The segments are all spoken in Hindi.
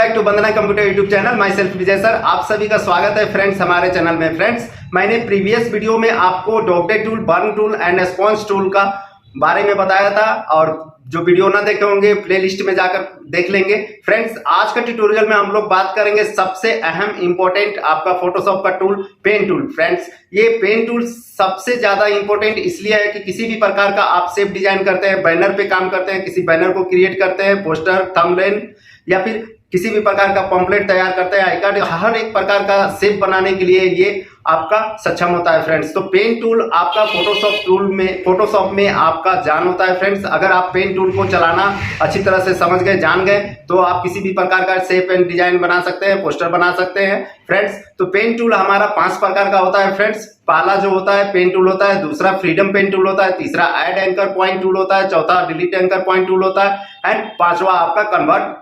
Back to Vandana computer YouTube channel. Myself Vijay sir, आप सभी का स्वागत है फ्रेंड्स हमारे चैनल में। फ्रेंड्स, मैंने प्रीवियस वीडियो में आपको डॉगडेट tool, burn tool and sponge tool का बारे में बताया था, और जो वीडियो ना देखे होंगे प्लेलिस्ट में जाकर देख लेंगे। फ्रेंड्स, आज का ट्यूटोरियल में हम लोग बात करेंगे सबसे अहम इंपॉर्टेंट आपका फोटोशॉप का टूल, पेन टूल। फ्रेंड्स, ये पेन टूल सबसे ज्यादा इंपॉर्टेंट इसलिए है कि किसी भी प्रकार का आप शेप डिजाइन करते हैं, बैनर पे काम करते हैं, किसी बैनर को क्रिएट करते हैं, पोस्टर, थंबनेल या फिर किसी भी प्रकार का पंपलेट तैयार करते हैं, आई कार्ड, हर एक प्रकार का शेप बनाने के लिए ये आपका सक्षम होता है। फ्रेंड्स, तो पेन टूल आपका फोटोशॉप में आपका जान होता है। फ्रेंड्स, अगर आप पेन टूल को चलाना अच्छी तरह से समझ गए, जान गए, तो आप किसी भी प्रकार का शेप एंड डिजाइन बना सकते हैं, पोस्टर बना सकते हैं। फ्रेंड्स, तो पेन टूल हमारा 5 प्रकार का होता है। फ्रेंड्स, पहला जो होता है पेन टूल होता है, दूसरा फ्रीडम पेन टूल होता है, तीसरा ऐड एंकर पॉइंट टूल होता है, चौथा डिलीट एंकर पॉइंट टूल होता है एंड पांचवा आपका कन्वर्ट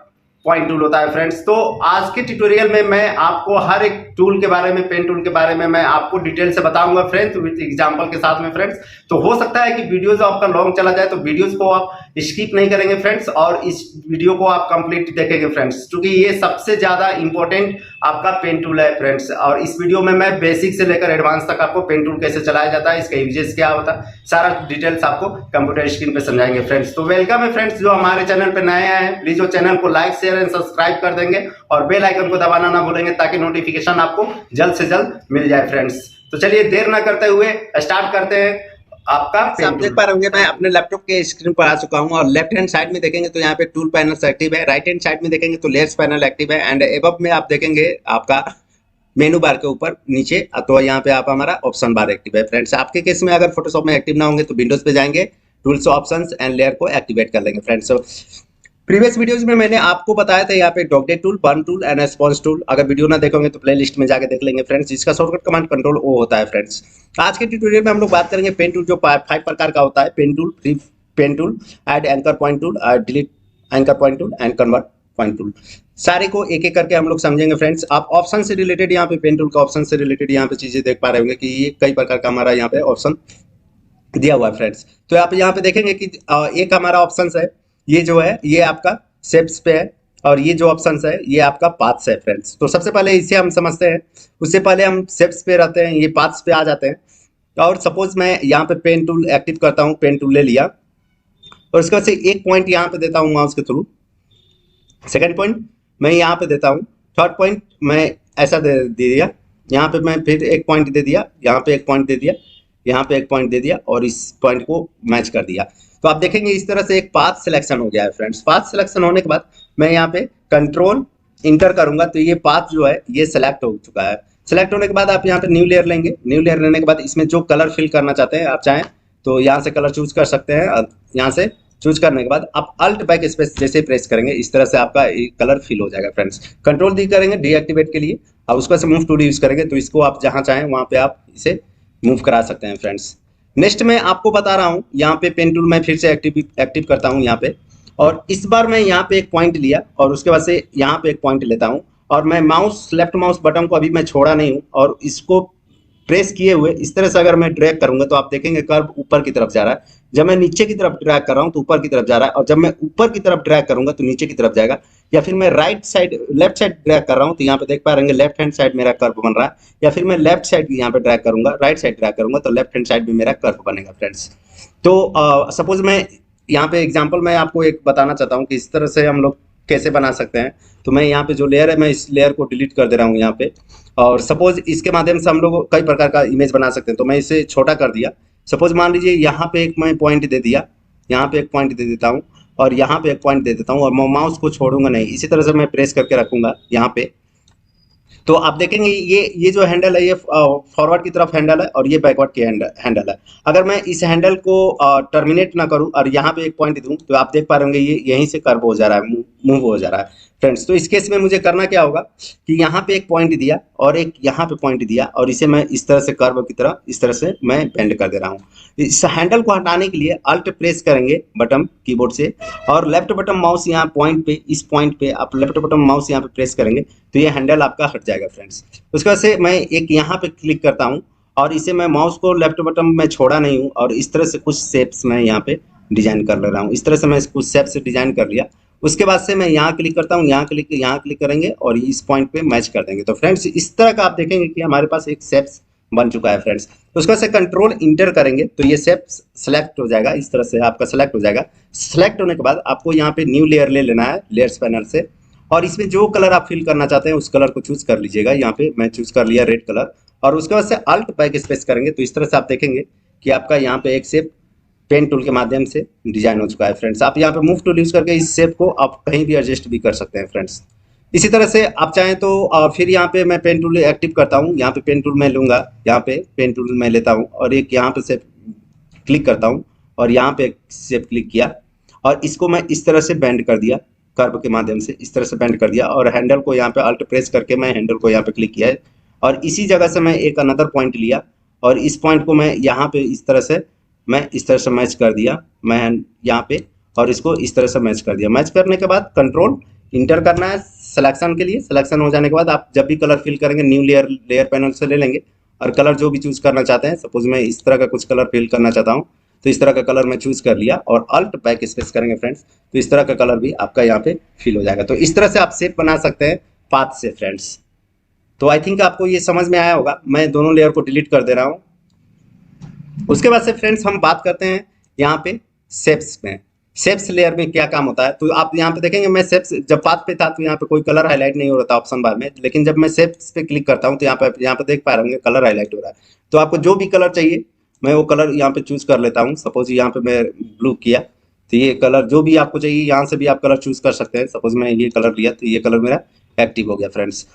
पॉइंट टूल होता है। फ्रेंड्स, तो आज के ट्यूटोरियल में मैं आपको हर एक टूल के बारे में, पेन टूल के बारे में मैं आपको डिटेल से बताऊंगा फ्रेंड्स, विद एग्जांपल के साथ में। फ्रेंड्स, तो हो सकता है कि वीडियोस आपका लॉन्ग चला जाए, तो वीडियोस को आप स्किप नहीं करेंगे फ्रेंड्स, और इस वीडियो को आप कंप्लीट देखेंगे फ्रेंड्स, क्योंकि ये सबसे ज्यादा इंपॉर्टेंट आपका पेन टूल है फ्रेंड्स। और इस वीडियो में मैं बेसिक से लेकर एडवांस तक आपको पेन टूल कैसे चलाया जाता है, इसका यूजेस क्या होता है, सारा डिटेल्स आपको कंप्यूटर स्क्रीन पे समझाएंगे फ्रेंड्स। तो वेलकम है फ्रेंड्स, जो हमारे चैनल पे नए आए हैं प्लीज वो चैनल को लाइक, शेयर एंड सब्सक्राइब कर देंगे, और बेल आइकन को दबाना ना भूलेंगे ताकि नोटिफिकेशन आपको जल्द से जल्द मिल जाए फ्रेंड्स। तो चलिए देर ना करते हुए स्टार्ट करते हैं आपका पेन आप देख पा रहे होंगे मैं अपने लैपटॉप के स्क्रीन पर आ चुका हूं, और लेफ्ट हैंड साइड में देखेंगे तो यहाँ पे टूल पैनल एक्टिव है, राइट हैंड साइड में देखेंगे तो लेयर्स पैनल एक्टिव है, एंड एबव में आप देखेंगे आपका मेनू बार के ऊपर नीचे तो यहाँ पे आप हमारा ऑप्शन बार एक्टिव है। फ्रेंड्स, आपके केस में अगर फोटोशॉप में एक्टिव ना होंगे तो विंडोज पे जाएंगे, टूल्स, ऑप्शंस एंड लेयर को एक्टिवेट कर लेंगे। फ्रेंड्स, प्रीवियस वीडियोस में मैंने आपको बताया था यहाँ पे डॉगडेट tool, burn tool and sponge tool. अगर वीडियो ना देखोगे तो प्लेलिस्ट में जाके देख लेंगे फ्रेंड्स, जिसका शॉर्टकट कमांड कंट्रोल ओ होता है। फ्रेंड्स, आज के ट्यूटोरियल में हम लोग बात करेंगे पेन टूल, जो 5 प्रकार का होता है: pen tool, free pen tool, add anchor point tool, delete anchor point tool and convert point tool. सारे को एक एक करके हम लोग समझेंगे फ्रेंड्स। आप ऑप्शन से रिलेटेड यहाँ पे पेन टूल का ऑप्शन से रिलेटेड यहाँ पे चीजें देख पा रहे होंगे कि ये कई प्रकार का हमारा यहाँ पे ऑप्शन दिया हुआ है फ्रेंड्स। तो आप यहाँ पे देखेंगे कि एक हमारा ऑप्शन है, ये जो है ये आपका शेप्स पे है, और ये जो ऑप्शन है ये आपका पाथ्स है फ्रेंड्स। तो सबसे पहले इसे हम समझते हैं, उससे पहले हम शेप्स पे रहते हैं, ये पाथ्स पे आ जाते हैं। और सपोज मैं यहाँ पे पेन टूल एक्टिव करता हूँ, पेन टूल ले लिया, और उसके बाद से एक पॉइंट यहाँ पे देता हूँ माउस के थ्रू, सेकेंड पॉइंट मैं यहाँ पे देता हूँ, थर्ड पॉइंट मैं ऐसा दे दिया, यहाँ पे मैं फिर एक पॉइंट दे दिया, यहाँ पे एक पॉइंट दे दिया, यहाँ पे एक पॉइंट दे दिया, और इस पॉइंट को मैच कर दिया। तो आप देखेंगे इस तरह से एक पाथ सिलेक्शन हो गया है फ्रेंड्स। पाथ सिलेक्शन होने के बाद मैं यहाँ पे कंट्रोल इंटर करूंगा तो ये पाथ जो है ये सिलेक्ट हो चुका है। सिलेक्ट होने के बाद आप यहाँ पे न्यू लेयर लेंगे, न्यू लेयर लेने के बाद इसमें जो कलर फिल करना चाहते हैं आप चाहें तो यहाँ से कलर चूज कर सकते हैं। यहाँ से चूज करने के बाद आप अल्ट बैक स्पेस जैसे प्रेस करेंगे इस तरह से आपका कलर फिल हो जाएगा फ्रेंड्स। कंट्रोल डी करेंगे डीएक्टिवेट के लिए, और उसके बाद मूव टू डी यूज करेंगे तो इसको आप जहाँ चाहें वहाँ पे आप इसे मूव करा सकते हैं फ्रेंड्स। नेक्स्ट मैं आपको बता रहा हूँ, यहाँ पे पेन टूल मैं फिर से एक्टिव करता हूँ यहाँ पे, और इस बार मैं यहाँ पे एक पॉइंट लिया, और उसके बाद से यहाँ पे एक पॉइंट लेता हूँ, और मैं लेफ्ट माउस बटन को अभी मैं छोड़ा नहीं हूँ, और इसको प्रेस किए हुए इस तरह से अगर मैं ड्रैग करूंगा तो आप देखेंगे कर्व ऊपर की तरफ जा रहा है। जब मैं नीचे की तरफ ड्रैग कर रहा हूँ तो ऊपर की तरफ जा रहा है, और जब मैं ऊपर की तरफ ड्रैग करूंगा तो नीचे की तरफ जाएगा। या फिर मैं लेफ्ट साइड ड्रैग कर रहा हूँ तो यहाँ पे देख पा रहे हैं लेफ्ट हैंड साइड मेरा कर्व बन रहा है, या फिर मैं लेफ्ट साइड यहाँ पे ड्रैग करूंगा, राइट साइड ड्रैग करूंगा तो लेफ्ट हैंड साइड भी मेरा कर्व बनेगा फ्रेंड्स। तो सपोज मैं यहाँ पे एग्जाम्पल मैं आपको एक बताना चाहता हूँ कि इस तरह से हम लोग कैसे बना सकते हैं। तो मैं यहाँ पे जो लेयर है मैं इस लेयर को डिलीट कर दे रहा हूँ यहाँ पे, और सपोज इसके माध्यम से हम लोग कई प्रकार का इमेज बना सकते हैं। तो मैं इसे छोटा कर दिया, सपोज मान लीजिए यहाँ पे एक मैं पॉइंट दे दिया, यहाँ पे एक पॉइंट दे देता हूँ, और यहाँ पे एक पॉइंट दे देता हूँ, और मैं माउस को छोड़ूंगा नहीं, इसी तरह से मैं प्रेस करके रखूंगा यहाँ पे। तो आप देखेंगे ये जो हैंडल है ये फॉरवर्ड की तरफ हैंडल है, और ये बैकवर्ड की हैंडल है। अगर मैं इस हैंडल को टर्मिनेट ना करूं और यहाँ पे एक पॉइंट दूं तो आप देख पा रहे होंगे ये यहीं से कर्व हो जा रहा है, मूव हो जा रहा है फ्रेंड्स। तो इस केस में मुझे करना क्या होगा कि यहाँ पे एक पॉइंट दिया और एक यहाँ पे पॉइंट दिया, और इसे मैं इस तरह से कर्व की तरह इस तरह से मैं बेंड कर दे रहा हूँ। इस हैंडल को हटाने के लिए अल्ट प्रेस करेंगे बटन कीबोर्ड से, और लेफ्ट बटन माउस यहाँ पॉइंट पे, इस पॉइंट पे आप लेफ्ट बटन माउस यहाँ पे प्रेस करेंगे तो ये हैंडल आपका हट जाएगा फ्रेंड्स। उसके बाद से मैं एक यहाँ पे क्लिक करता हूँ, और इसे मैं माउस को लेफ्ट बटन में छोड़ा नहीं हूँ, और इस तरह से कुछ शेप्स मैं यहाँ पे डिजाइन कर ले रहा हूँ। इस तरह से मैं कुछ शेप से डिजाइन कर लिया। उसके बाद से मैं यहाँ क्लिक करता हूँ, यहाँ क्लिक करेंगे और इस पॉइंट पे मैच कर देंगे। तो फ्रेंड्स इस तरह का आप देखेंगे कि हमारे पास एक शेप बन चुका है फ्रेंड्स। तो उसका से कंट्रोल इंटर करेंगे तो ये शेप सेलेक्ट हो जाएगा, इस तरह से आपका सेलेक्ट हो जाएगा। सेलेक्ट होने के बाद आपको यहाँ पे न्यू लेयर ले लेना है लेयर्स पैनल से, और इसमें जो कलर आप फिल करना चाहते हैं उस कलर को चूज कर लीजिएगा। यहाँ पे मैं चूज कर लिया रेड कलर, और उसके बाद से अल्ट बैक स्पेस करेंगे तो इस तरह से आप देखेंगे कि आपका यहाँ पे एक शेप पेन टूल के माध्यम से डिजाइन हो चुका है फ्रेंड्स। आप यहाँ पे मूव टूल यूज करके इस शेप को आप कहीं भी एडजस्ट भी कर सकते हैं फ्रेंड्स। इसी तरह से आप चाहें तो फिर यहाँ पे मैं पेन टूल एक्टिव करता हूँ। यहाँ पे पेन टूल मैं लूंगा, यहाँ पे पेन टूल मैं लेता हूँ और एक यहाँ पे शेप क्लिक करता हूँ और यहाँ पे शेप क्लिक किया और इसको मैं इस तरह से बेंड कर दिया, कर्व के माध्यम से इस तरह से बेंड कर दिया, और हैंडल को यहाँ पे अल्ट प्रेस करके मैं हैंडल को यहाँ पे क्लिक किया है और इसी जगह से मैं एक अनदर पॉइंट लिया और इस पॉइंट को मैं यहाँ पे इस तरह से मैच कर दिया मैं यहाँ पे, और इसको इस तरह से मैच कर दिया। मैच करने के बाद कंट्रोल इंटर करना है सिलेक्शन के लिए। सिलेक्शन हो जाने के बाद आप जब भी कलर फिल करेंगे न्यू लेयर पैनल से ले लेंगे और कलर जो भी चूज करना चाहते हैं, सपोज मैं इस तरह का कुछ कलर फिल करना चाहता हूँ तो इस तरह का कलर मैं चूज कर लिया और अल्ट बैक स्पेस करेंगे फ्रेंड्स तो इस तरह का कलर भी आपका यहाँ पे फिल हो जाएगा। तो इस तरह से आप शेप बना सकते हैं पाथ से फ्रेंड्स। तो आई थिंक आपको ये समझ में आया होगा। मैं दोनों लेयर को डिलीट कर दे रहा हूँ। उसके बाद से फ्रेंड्स हम बात करते हैं यहाँ पे शेप्स में। शेप्स लेयर में क्या काम होता है, तो आप यहाँ पे देखेंगे मैं शेप्स जब पाथ पे था तो यहाँ पे कोई कलर हाईलाइट नहीं हो रहा था ऑप्शन बार में, लेकिन जब मैं शेप्स पे क्लिक करता हूँ तो यहाँ पे देख पा रहे होंगे कलर हाईलाइट हो रहा है। तो आपको जो भी कलर चाहिए मैं वो कलर यहाँ पे चूज कर लेता हूँ। सपोज यहाँ पे मैं ब्लू किया तो ये कलर जो भी आपको चाहिए यहाँ से भी आप कलर चूज कर सकते हैं। सपोज मैं ये कलर लिया तो ये कलर मेरा एक्टिव हो गया फ्रेंड्स।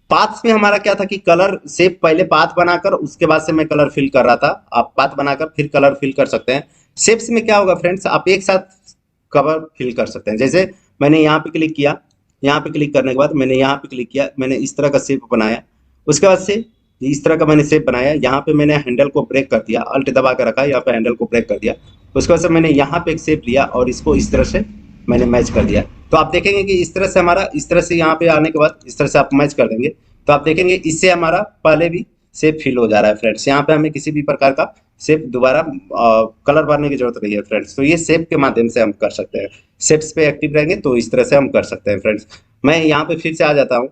पाथ्स में हमारा क्या था कि कलर शेप पहले पाथ बनाकर उसके बाद से मैं कलर फिल कर रहा था। आप पाथ बनाकर फिर कलर फिल कर सकते हैं। शेप्स में क्या होगा फ्रेंड्स, आप एक साथ कवर फिल कर सकते हैं। जैसे मैंने यहाँ पे क्लिक किया, यहाँ पे क्लिक करने के बाद मैंने यहाँ पे क्लिक किया, मैंने इस तरह का शेप बनाया। उसके बाद से इस तरह का मैंने शेप बनाया, यहाँ पे मैंने हैंडल को ब्रेक कर दिया, अल्ट दबा कर रखा, यहाँ पे हैंडल को ब्रेक कर दिया। उसके बाद से मैंने यहाँ पे एक शेप लिया और इसको इस तरह से मैंने मैच कर दिया। तो आप देखेंगे कि इस तरह से हमारा इस तरह से यहाँ पे आने के बाद इस तरह से आप मैच कर देंगे तो आप देखेंगे इससे हमारा पहले भी शेप फिल हो जा रहा है फ्रेंड्स। यहाँ पे हमें किसी भी प्रकार का शेप दोबारा कलर भरने की जरूरत नहीं है फ्रेंड्स। तो ये शेप के माध्यम से हम कर सकते हैं। शेप्स पे एक्टिव रहेंगे तो इस तरह से हम कर सकते हैं फ्रेंड्स। मैं यहाँ पे फिर से आ जाता हूँ,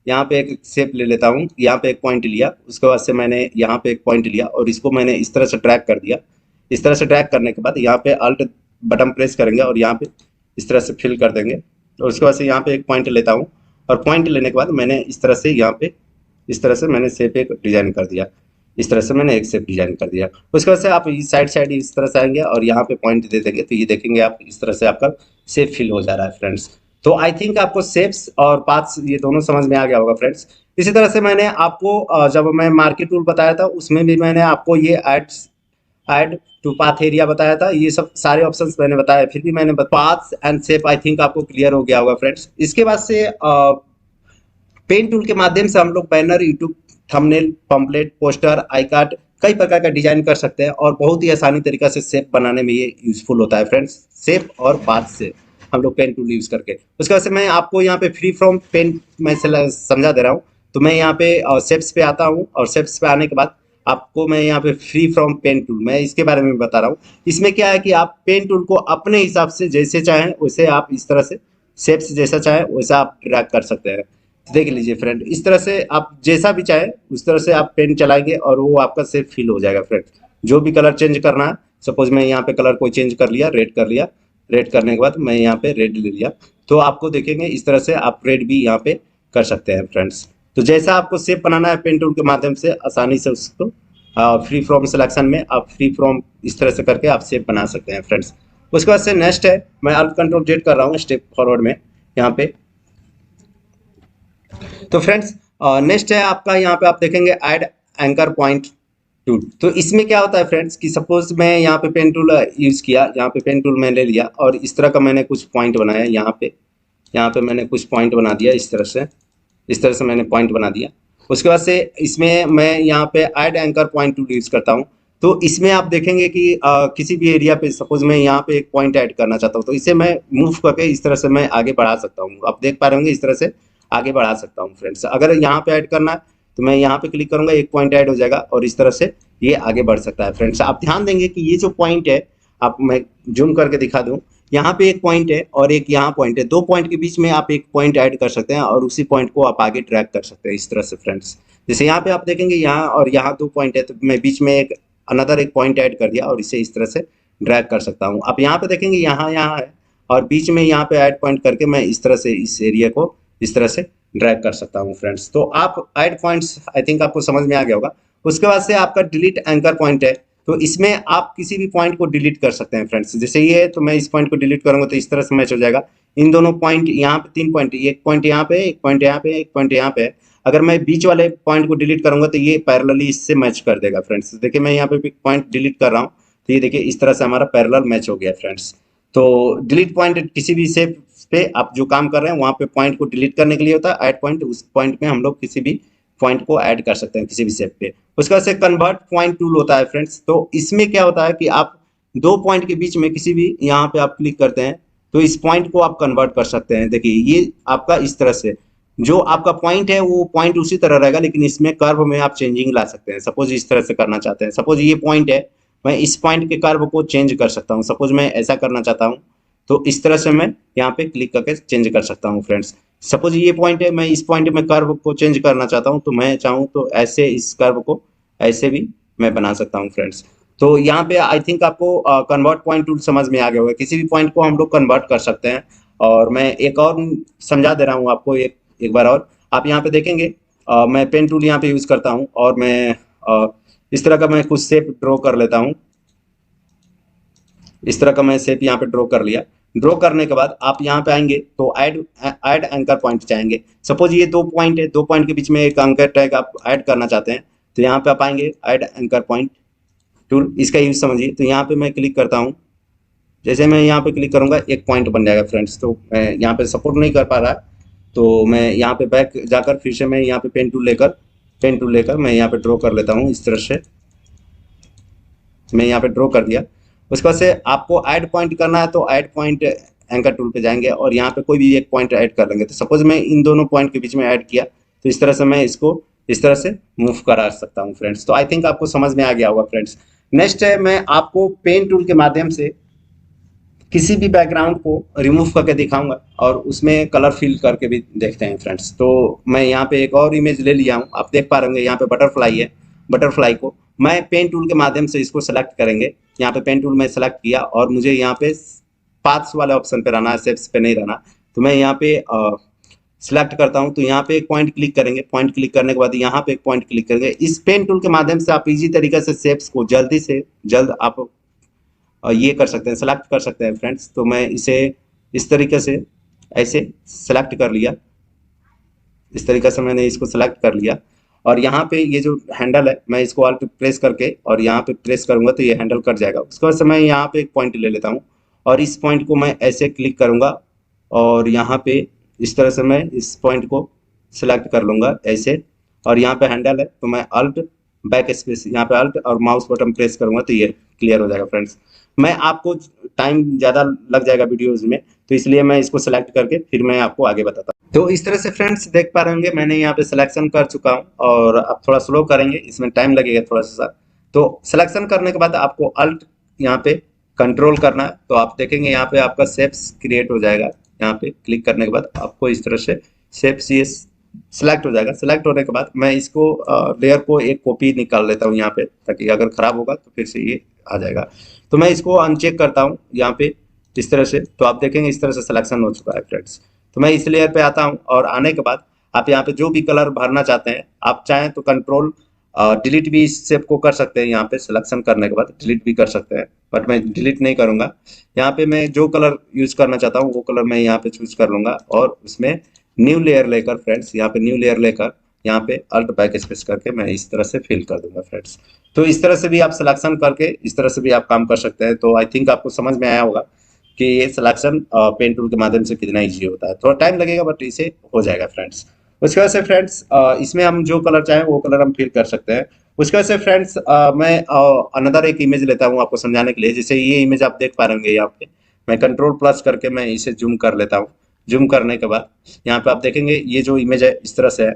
यहाँ पे एक शेप ले लेता हूँ, यहाँ पे एक पॉइंट लिया, उसके बाद से मैंने यहाँ पे एक पॉइंट लिया और इसको मैंने इस तरह से ड्रैग कर दिया। इस तरह से ड्रैग करने के बाद यहाँ पे अल्ट बटन प्रेस करेंगे और यहाँ पे इस तरह से फिल कर देंगे और उसके बाद से यहाँ पे एक पॉइंट लेता हूँ और पॉइंट लेने के बाद मैंने इस तरह से यहाँ पे इस तरह से मैंने शेप एक डिजाइन कर दिया। इस तरह से मैंने एक शेप डिजाइन कर दिया। उसके बाद से आप इस साइड इस तरह से आएंगे और यहाँ पे पॉइंट दे देंगे तो ये देखेंगे आप इस तरह से आपका शेप फिल हो जा रहा है फ्रेंड्स। तो आई थिंक आपको शेप्स और पाथ्स ये दोनों समझ में आ गया होगा फ्रेंड्स। इसी तरह से मैंने आपको जब मैं मार्केट टूल बताया था उसमें भी मैंने आपको ये ऐड टू पाथ एरिया बताया था। ये सब सारे ऑप्शंस मैंने बताया, फिर भी मैंने paths and shape I think आपको क्लियर हो गया होगा फ्रेंड्स। इसके बाद से पेन टूल के माध्यम से हम लोग banner, YouTube thumbnail, pamphlet, poster, I card कई प्रकार का डिजाइन कर सकते हैं और बहुत ही आसानी तरीका से शेप बनाने में ये यूजफुल होता है फ्रेंड्स। शेप और पाथ से हम लोग पेन टूल यूज करके। उसके बाद से मैं आपको यहाँ पे फ्री फ्रॉम पेन मैं समझा दे रहा हूँ। तो मैं यहाँ पे शेप्स पे आता हूँ और शेप्स पे आने के बाद आपको मैं यहाँ पे फ्री फ्रॉम पेन टूल मैं इसके बारे में बता रहा हूँ। इसमें क्या है कि आप पेन टूल को अपने हिसाब से जैसे चाहें वैसे आप इस तरह से शेप्स जैसा चाहें वैसा आप ड्रैग कर सकते हैं। देख लीजिए फ्रेंड, इस तरह से आप जैसा भी चाहे उस तरह से आप पेन चलाएंगे और वो आपका शेप फिल हो जाएगा फ्रेंड। जो भी कलर चेंज करना है, सपोज मैं यहाँ पे कलर को चेंज कर लिया, रेड कर लिया, रेड करने के बाद मैं यहाँ पे रेड ले लिया तो आपको देखेंगे इस तरह से आप रेड भी यहाँ पे कर सकते हैं फ्रेंड्स। तो जैसा आपको शेप बनाना है पेन टूल के माध्यम से आसानी से उसको फ्री फ्रॉम सिलेक्शन में आप फ्री फ्रॉम इस तरह से करके आप शेप बना सकते हैं फ्रेंड्स। उसके बाद से नेक्स्ट है, मैं अल्ट कंट्रोल जेड कर रहा हूँ स्टेप फॉरवर्ड में यहाँ पे। तो फ्रेंड्स नेक्स्ट है आपका यहाँ पे आप देखेंगे ऐड एंकर पॉइंट टूल। तो इसमें क्या होता है फ्रेंड्स कि सपोज मैं यहाँ पे पेन टूल यूज किया, यहाँ पे पेन टूल मैंने ले लिया और इस तरह का मैंने कुछ पॉइंट बनाया। यहाँ पे मैंने कुछ पॉइंट बना दिया इस तरह से मैंने पॉइंट बना दिया। उसके बाद से इसमें मैं यहाँ पे add anchor point tool use करता हूँ। तो इसमें आप देखेंगे कि किसी भी एरिया पे सपोज मैं यहाँ पे एक पॉइंट ऐड करना चाहता हूँ तो इसे मैं मूव करके इस तरह से मैं आगे बढ़ा सकता हूँ। आप देख पा रहे होंगे इस तरह से आगे बढ़ा सकता हूँ फ्रेंड्स। अगर यहाँ पे ऐड करना है तो मैं यहाँ पे क्लिक करूंगा, एक पॉइंट ऐड हो जाएगा और इस तरह से ये आगे बढ़ सकता है फ्रेंड्स। आप ध्यान देंगे कि ये जो पॉइंट है, आप मैं जूम करके दिखा दूं, यहाँ पे एक पॉइंट है और एक यहाँ पॉइंट है, दो पॉइंट के बीच में आप एक पॉइंट ऐड कर सकते हैं और उसी पॉइंट को आप आगे ड्रैग कर सकते हैं इस तरह से फ्रेंड्स। जैसे यहाँ पे आप देखेंगे यहाँ और यहाँ दो पॉइंट है, तो मैं बीच में एक अनदर एक पॉइंट ऐड कर दिया और इसे इस तरह से ड्रैग कर सकता हूँ। आप यहाँ पे देखेंगे यहाँ यहाँ है और बीच में यहाँ पे ऐड पॉइंट करके मैं इस तरह से इस एरिया को इस तरह से ड्रैग कर सकता हूँ फ्रेंड्स। तो आप ऐड पॉइंट्स आई थिंक आपको समझ में आ गया होगा। उसके बाद से आपका डिलीट एंकर पॉइंट है, तो इसमें आप किसी भी पॉइंट को डिलीट कर सकते हैं फ्रेंड्स। जैसे ये है तो मैं इस पॉइंट को डिलीट करूंगा तो इस तरह से मैच हो जाएगा। इन दोनों पॉइंट यहाँ पे तीन पॉइंट, एक पॉइंट यहाँ पे, एक पॉइंट यहाँ पे, एक पॉइंट यहाँ पे। अगर मैं बीच वाले पॉइंट को डिलीट करूंगा तो ये पैरेलली इससे मैच कर देगा फ्रेंड्स। देखिए मैं यहाँ पे पॉइंट डिलीट कर रहा हूँ तो ये देखिए इस तरह से हमारा पैरेलल मैच हो गया फ्रेंड्स। तो डिलीट पॉइंट किसी भी शेप पे आप जो काम कर रहे हैं वहाँ पे पॉइंट को डिलीट करने के लिए होता है। ऐड पॉइंट, उस पॉइंट में हम लोग किसी भी पॉइंट को ऐड कर सकते हैं किसी भी शेप पे। उसके बाद से कन्वर्ट पॉइंट टूल होता है फ्रेंड्स। तो इसमें क्या होता है कि आप दो पॉइंट के बीच में किसी भी यहाँ पे आप क्लिक करते हैं तो इस पॉइंट को आप कन्वर्ट कर सकते हैं। देखिए ये आपका इस तरह से जो आपका पॉइंट है वो पॉइंट उसी तरह रहेगा, लेकिन इसमें कर्व में आप चेंजिंग ला सकते हैं। सपोज इस तरह से करना चाहते हैं, सपोज ये पॉइंट है, मैं इस पॉइंट के कर्व को चेंज कर सकता हूँ। सपोज मैं ऐसा करना चाहता हूँ तो इस तरह से मैं यहाँ पे क्लिक करके चेंज कर सकता हूँ फ्रेंड्स। सपोज ये पॉइंट है, मैं इस पॉइंट में कर्व को चेंज करना चाहता हूँ तो मैं चाहूँ तो ऐसे इस कर्व को ऐसे भी मैं बना सकता हूँ फ्रेंड्स। तो यहाँ पे आई थिंक आपको कन्वर्ट पॉइंट टूल समझ में आ गया होगा। किसी भी पॉइंट को हम लोग कन्वर्ट कर सकते हैं। और मैं एक और समझा दे रहा हूँ आपको एक बार और। आप यहाँ पे देखेंगे मैं पेन टूल यहाँ पे यूज करता हूँ और मैं इस तरह का मैं कुछ शेप ड्रॉ कर लेता हूँ। इस तरह का मैं शेप यहाँ पे ड्रॉ कर लिया। ड्रॉ करने के बाद आप यहाँ पे आएंगे तो ऐड एंकर पॉइंट चाहेंगे। सपोज ये दो पॉइंट है, दो पॉइंट के बीच में एक एंकर टैग आप ऐड करना चाहते हैं तो यहाँ पे आप आएंगे ऐड एंकर पॉइंट टूल, इसका यूज समझिए। तो यहाँ पे मैं क्लिक करता हूँ, जैसे मैं यहाँ पे क्लिक करूंगा एक पॉइंट बन जाएगा फ्रेंड्स। तो मैं यहाँ पे सपोर्ट नहीं कर पा रहा तो मैं यहाँ पे बैक जाकर फिर से मैं यहाँ पे पेन टूल लेकर मैं यहाँ पे ड्रॉ कर लेता हूँ। इस तरह से मैं यहाँ पे ड्रॉ कर दिया। उसके बाद से आपको ऐड पॉइंट करना है तो ऐड पॉइंट एंकर टूल पे जाएंगे और यहाँ पे कोई भी एक पॉइंट ऐड कर लेंगे। तो सपोज मैं इन दोनों पॉइंट के बीच में ऐड किया तो इस तरह से मैं इसको इस तरह से मूव करा सकता हूँ फ्रेंड्स। तो आई थिंक आपको समझ में आ गया होगा फ्रेंड्स। नेक्स्ट है मैं आपको पेन टूल के माध्यम से किसी भी बैकग्राउंड को रिमूव करके दिखाऊंगा और उसमें कलर फिल करके भी देखते हैं फ्रेंड्स। तो मैं यहाँ पे एक और इमेज ले लिया हूँ, आप देख पा रहे होंगे यहाँ पे बटरफ्लाई है। बटरफ्लाई को मैं पेन टूल के माध्यम से इसको सेलेक्ट करेंगे। यहाँ पे पेन टूल में सेलेक्ट किया और मुझे यहाँ पे पाथ्स वाले ऑप्शन पे रहना है, शेप्स पे नहीं रहना। तो मैं यहाँ पे सिलेक्ट करता हूँ तो यहाँ पे एक पॉइंट क्लिक करेंगे। पॉइंट क्लिक करने के बाद यहाँ पे एक पॉइंट क्लिक करेंगे। इस पेन टूल के माध्यम से आप इजी तरीके से शेप्स को जल्दी से जल्द आप ये कर सकते हैं, सेलेक्ट कर सकते हैं फ्रेंड्स। तो मैं इसे इस तरीके से ऐसे सेलेक्ट कर लिया, इस तरीके से मैंने इसको सेलेक्ट कर लिया। और यहाँ पे ये जो हैंडल है मैं इसको ऑल्ट प्रेस करके और यहाँ पे प्रेस करूंगा तो ये हैंडल कट जाएगा। उसके बाद से मैं यहाँ पे एक पॉइंट ले लेता हूँ और इस पॉइंट को मैं ऐसे क्लिक करूंगा और यहाँ पे इस तरह से मैं इस पॉइंट को सिलेक्ट कर लूंगा ऐसे। और यहाँ पे हैंडल है तो मैं अल्ट बैक स्पेस, यहाँ पे अल्ट और माउस बटन प्रेस करूंगा तो ये क्लियर हो जाएगा फ्रेंड्स। मैं आपको टाइम ज़्यादा लग जाएगा वीडियोज में तो इसलिए मैं इसको सेलेक्ट करके फिर मैं आपको आगे बताता हूँ। तो इस तरह से फ्रेंड्स देख पा रहे होंगे मैंने यहाँ पे सिलेक्शन कर चुका हूँ और अब थोड़ा स्लो करेंगे, इसमें टाइम लगेगा थोड़ा सा। तो सिलेक्शन करने के बाद आपको अल्ट यहाँ पे कंट्रोल करना है तो आप देखेंगे यहाँ पे आपका शेप्स क्रिएट हो जाएगा। यहाँ पे क्लिक करने के बाद आपको इस तरह से शेप्स ये सिलेक्ट हो जाएगा। सिलेक्ट होने के बाद मैं इसको लेयर को एक कॉपी निकाल लेता हूँ यहाँ पे, ताकि अगर खराब होगा तो फिर से ये आ जाएगा। तो मैं इसको अनचेक करता हूँ यहाँ पे इस तरह से, तो आप देखेंगे इस तरह से सिलेक्शन हो चुका है फ्रेंड्स। तो मैं इस लेयर पे आता हूँ और आने के बाद आप यहाँ पे जो भी कलर भरना चाहते हैं आप चाहें तो कंट्रोल डिलीट भी इस शेप को कर सकते हैं। यहाँ पे सिलेक्शन करने के बाद डिलीट भी कर सकते हैं, बट मैं डिलीट नहीं करूँगा। यहाँ पे मैं जो कलर यूज करना चाहता हूँ वो कलर मैं यहाँ पे चूज कर लूँगा और उसमें न्यू लेयर लेकर फ्रेंड्स, यहाँ पे न्यू लेयर लेकर यहाँ पे अल्ट बैक स्पेस करके मैं इस तरह से फिल कर दूंगा फ्रेंड्स। तो इस तरह से भी आप सिलेक्शन करके इस तरह से भी आप काम कर सकते हैं। तो आई थिंक आपको समझ में आया होगा कि ये सिलेक्शन पेन टूल के माध्यम से कितना ईजी होता है। थोड़ा टाइम लगेगा बट इसे हो जाएगा फ्रेंड्स। उसके बाद से फ्रेंड्स इसमें हम जो कलर चाहें वो कलर हम फिल कर सकते हैं। उसके बाद से फ्रेंड्स मैं अनदर एक इमेज लेता हूँ आपको समझाने के लिए। जैसे ये इमेज आप देख पा रहे होंगे, यहाँ पे मैं कंट्रोल प्लस करके मैं इसे जूम कर लेता हूँ। जूम करने के बाद यहाँ पे आप देखेंगे ये जो इमेज है इस तरह से है,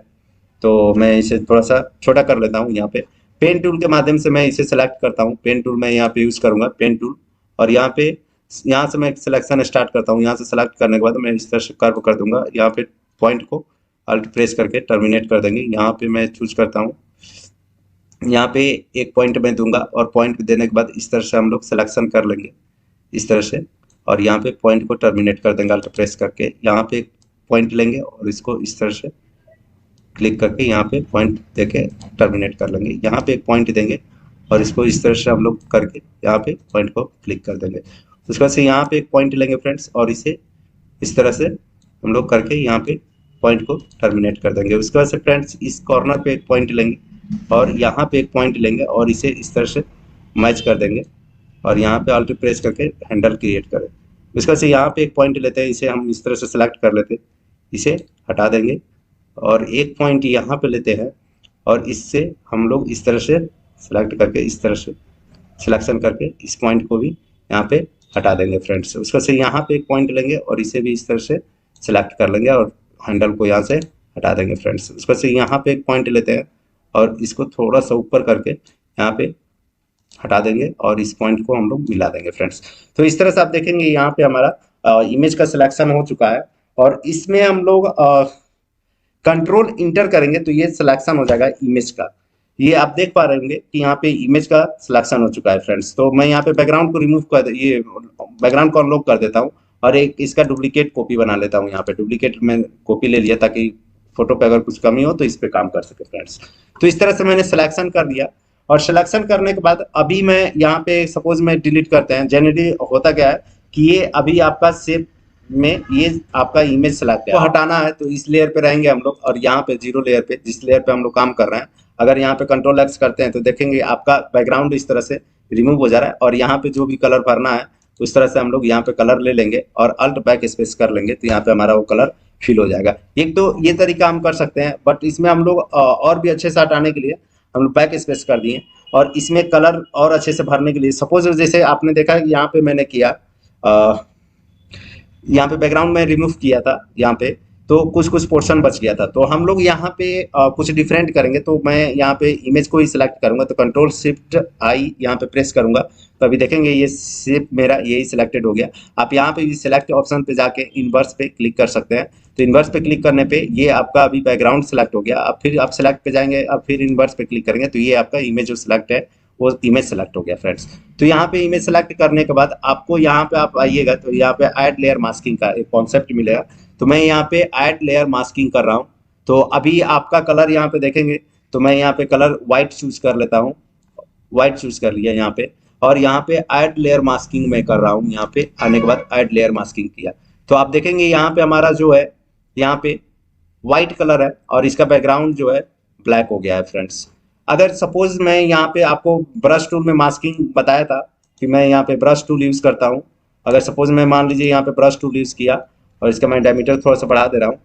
तो मैं इसे थोड़ा सा छोटा कर लेता हूँ। यहाँ पे पेन टूल के माध्यम से मैं इसे सेलेक्ट करता हूँ। पेन टूल मैं यहाँ पे यूज करूंगा, पेन टूल, और यहाँ पे यहाँ से मैं सिलेक्शन स्टार्ट करता हूँ। यहाँ से सेलेक्ट करने के बाद मैं इस तरह से कर्व कर दूंगा। यहाँ पे पॉइंट को अल्ट प्रेस करके टर्मिनेट कर देंगे। यहाँ पे मैं चूज करता हूँ, यहाँ पे एक पॉइंट मैं दूंगा और पॉइंट देने के बाद इस तरह से हम लोग सिलेक्शन कर लेंगे इस तरह से, और यहाँ पे पॉइंट को टर्मिनेट कर देंगे अल्ट प्रेस करके। यहाँ पे एक पॉइंट लेंगे और इसको इस तरह से क्लिक करके यहाँ पे पॉइंट देके टर्मिनेट कर लेंगे। यहाँ पे एक पॉइंट देंगे और इसको इस तरह से हम लोग करके यहाँ पे पॉइंट को क्लिक कर देंगे। उसके बाद से यहाँ पे एक पॉइंट लेंगे फ्रेंड्स और इसे इस तरह से हम लोग करके यहाँ पे पॉइंट को टर्मिनेट कर देंगे। उसके बाद से फ्रेंड्स इस कॉर्नर पे एक पॉइंट लेंगे और यहाँ पे एक पॉइंट लेंगे और इसे इस तरह से मैच कर देंगे और यहाँ पे अल्ट प्रेस करके हैंडल क्रिएट करें। उसके बाद से यहाँ पे एक पॉइंट लेते हैं, इसे हम इस तरह से सेलेक्ट कर लेते हैं, इसे हटा देंगे और एक पॉइंट यहाँ पे लेते हैं और इससे हम लोग इस तरह से सेलेक्ट करके इस तरह से सिलेक्शन करके इस पॉइंट को भी यहाँ पे हटा देंगे फ्रेंड्स। उसके बाद से यहाँ पे एक पॉइंट लेंगे और इसे भी इस तरह से सिलेक्ट कर लेंगे और हैंडल को यहाँ से हटा देंगे फ्रेंड्स। उसके बाद से यहाँ पे एक पॉइंट लेते हैं और इसको थोड़ा सा ऊपर करके यहाँ पे हटा देंगे और इस पॉइंट को हम लोग मिला देंगे फ्रेंड्स। तो इस तरह से आप देखेंगे यहाँ पे हमारा इमेज का सिलेक्शन हो चुका है और इसमें हम लोग कंट्रोल इंटर करेंगे तो ये सिलेक्शन हो जाएगा इमेज का। ये आप देख पा रहे होंगे कि यहाँ पे इमेज का सिलेक्शन हो चुका है फ्रेंड्स। तो मैं यहाँ पे बैकग्राउंड को रिमूव कर ये बैकग्राउंड को अनलॉक कर देता हूँ और एक इसका डुप्लीकेट कॉपी बना लेता हूँ। यहाँ पे डुप्लीकेट में कॉपी ले लिया ताकि फोटो पे अगर कुछ कमी हो तो इस पे काम कर सके फ्रेंड्स। तो इस तरह से मैंने सिलेक्शन कर दिया और सिलेक्शन करने के बाद अभी मैं यहाँ पे सपोज मैं डिलीट करते हैं। जनरली होता क्या है कि ये अभी आपका सेव में ये आपका इमेज सेलेक्ट है, तो हटाना है तो इस लेयर पे रहेंगे हम लोग और यहाँ पे जीरो लेयर पे जिस लेयर पे हम लोग काम कर रहे हैं अगर यहाँ पे कंट्रोल एक्स करते हैं तो देखेंगे आपका बैकग्राउंड इस तरह से रिमूव हो जा रहा है और यहाँ पे जो भी कलर भरना है उस तरह से हम लोग यहाँ पे कलर ले लेंगे और अल्ट बैक स्पेस कर लेंगे तो यहाँ पे हमारा वो कलर फिल हो जाएगा। एक तो ये तरीका हम कर सकते हैं, बट इसमें हम लोग और भी अच्छे से हटाने के लिए हम लोग बैक स्पेस कर दिए और इसमें कलर और अच्छे से भरने के लिए सपोज जैसे आपने देखा कि यहाँ पे मैंने किया यहाँ पे बैकग्राउंड में रिमूव किया था यहाँ पे तो कुछ कुछ पोर्शन बच गया था। तो हम लोग यहाँ पे कुछ डिफरेंट करेंगे तो मैं यहाँ पे इमेज को ही सिलेक्ट करूंगा तो कंट्रोल शिफ्ट आई यहाँ पे प्रेस करूंगा तो अभी देखेंगे ये शेप मेरा यही सिलेक्टेड हो गया। आप यहाँ पे सिलेक्ट ऑप्शन पे जाके इनवर्स पे क्लिक कर सकते हैं। तो इनवर्स पे क्लिक करने पे ये आपका अभी बैकग्राउंड सिलेक्ट हो गया। अब फिर आप सिलेक्ट पे जाएंगे, अब फिर इनवर्स पे क्लिक करेंगे तो ये आपका इमेज जो सिलेक्ट है वो इमेज सेलेक्ट हो गया फ्रेंड्स। तो यहाँ पे इमेज सेलेक्ट करने के बाद आपको यहाँ पे आप आइएगा तो यहाँ पे ऐड लेयर मास्किंग का एक कॉन्सेप्ट मिलेगा। तो मैं यहाँ पे ऐड लेयर मास्किंग कर रहा हूँ। तो अभी आपका कलर यहाँ पे देखेंगे तो मैं यहाँ पे कलर व्हाइट चूज कर लेता हूँ, व्हाइट चूज कर लिया यहाँ पे और यहाँ पे ऐड लेयर मास्किंग मैं कर रहा हूँ। यहाँ पे आने के बाद ऐड लेयर मास्किंग किया तो आप देखेंगे यहाँ पे हमारा जो है यहाँ पे व्हाइट कलर है और इसका बैकग्राउंड जो है ब्लैक हो गया है फ्रेंड्स। अगर सपोज मैं यहाँ पे आपको ब्रश टूल में मास्किंग बताया था कि मैं यहाँ पे ब्रश टूल यूज करता हूँ। अगर सपोज मैं मान लीजिए यहाँ पे ब्रश टूल यूज किया और इसका मैं डायमीटर थोड़ा सा बढ़ा दे रहा हूँ।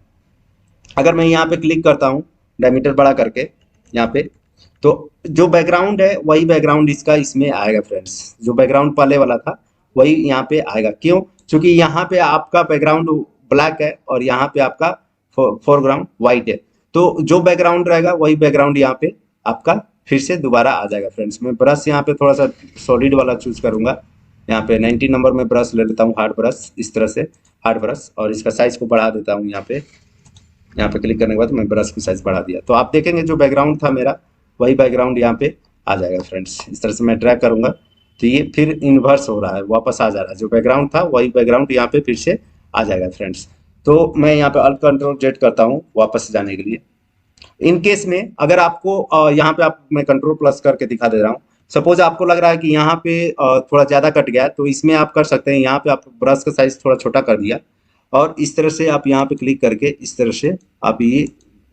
अगर मैं यहाँ पे क्लिक करता हूँ डायमीटर बढ़ा करके यहाँ पे तो जो बैकग्राउंड है वही बैकग्राउंड इसका इसमें आएगा फ्रेंड्स। जो बैकग्राउंड पहले वाला था वही यहाँ पे आएगा। क्यों? क्योंकि यहाँ पे आपका बैकग्राउंड ब्लैक है और यहाँ पे आपका फोरग्राउंड व्हाइट है। तो जो बैकग्राउंड रहेगा वही बैकग्राउंड यहाँ पे आपका फिर से दोबारा आ जाएगा फ्रेंड्स। मैं ब्रश यहाँ पे थोड़ा सा सॉलिड वाला चूज करूंगा। यहाँ पे 19 नंबर में ब्रश ले लेता हूँ, हार्ड ब्रश, इस तरह से हार्ड ब्रश, और इसका साइज को बढ़ा देता हूँ। यहाँ पे क्लिक करने के बाद मैं ब्रश की साइज बढ़ा दिया तो आप देखेंगे जो बैकग्राउंड था मेरा वही बैकग्राउंड यहाँ पे आ जाएगा फ्रेंड्स। इस तरह से मैं ड्रैग करूंगा तो ये फिर इन्वर्स हो रहा है, वापस आ जा रहा है। जो बैकग्राउंड था वही बैकग्राउंड यहाँ पे फिर से आ जाएगा फ्रेंड्स। तो मैं यहाँ पे अल्ट कंट्रोल जेड करता हूँ वापस जाने के लिए। इन केस में अगर आपको यहाँ पे मैं कंट्रोल प्लस करके दिखा दे रहा हूँ। सपोज आपको लग रहा है कि यहाँ पे थोड़ा ज्यादा कट गया तो इसमें आप कर सकते हैं, यहाँ पे आप ब्रश का साइज थोड़ा छोटा कर दिया और इस तरह से आप यहाँ पे क्लिक करके इस तरह से आप ये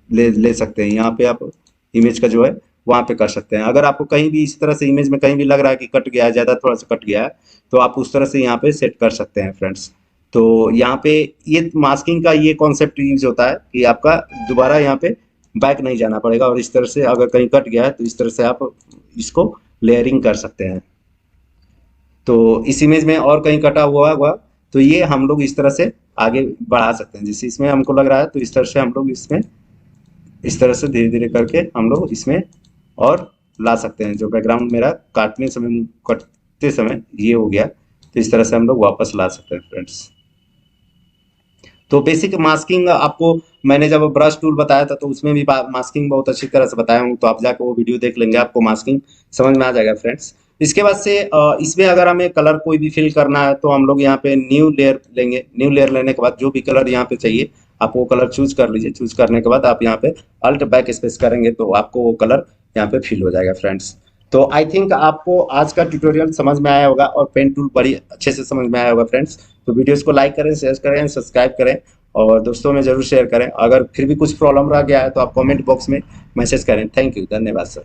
ले सकते हैं। यहाँ पे आप इमेज का जो है वहाँ पे कर सकते हैं। अगर आपको कहीं भी इस तरह से इमेज में कहीं भी लग रहा है कि कट गया है, ज़्यादा थोड़ा सा कट गया है, तो आप उस तरह से यहाँ पे सेट कर सकते हैं फ्रेंड्स। तो यहाँ पे ये मास्किंग का ये कॉन्सेप्ट यूज होता है कि आपका दोबारा यहाँ पे बैक नहीं जाना पड़ेगा और इस तरह से अगर कहीं कट गया है तो इस तरह से आप इसको लेयरिंग कर सकते हैं। तो इस इमेज में और कहीं कटा हुआ तो ये हम लोग इस तरह से आगे बढ़ा सकते हैं। जैसे इसमें हमको लग रहा है तो इस तरह से हम लोग इसमें इस तरह से धीरे धीरे करके हम लोग इसमें और ला सकते हैं। जो बैकग्राउंड मेरा कटते समय ये हो गया तो इस तरह से हम लोग वापस ला सकते हैं फ्रेंड्स। तो बेसिक मास्किंग आपको मैंने जब ब्रश टूल बताया था तो उसमें भी मास्किंग बहुत अच्छी तरह से बताया हूँ, तो आप जाकर वो वीडियो देख लेंगे, आपको मास्किंग समझ में आ जाएगा फ्रेंड्स। इसके बाद से इसमें अगर हमें कलर कोई भी फिल करना है तो हम लोग यहाँ पे न्यू लेयर लेंगे। न्यू लेयर लेने के बाद जो भी कलर यहाँ पे चाहिए आप वो कलर चूज कर लीजिए। चूज करने के बाद आप यहाँ पे अल्ट बैक स्पेस करेंगे तो आपको वो कलर यहाँ पे फिल हो जाएगा फ्रेंड्स। तो आई थिंक आपको आज का ट्यूटोरियल समझ में आया होगा और पेन टूल बड़ी अच्छे से समझ में आया होगा फ्रेंड्स। तो वीडियोस को लाइक करें, शेयर करें, सब्सक्राइब करें और दोस्तों में जरूर शेयर करें। अगर फिर भी कुछ प्रॉब्लम रह गया है तो आप कमेंट बॉक्स में मैसेज करें। थैंक यू, धन्यवाद सर।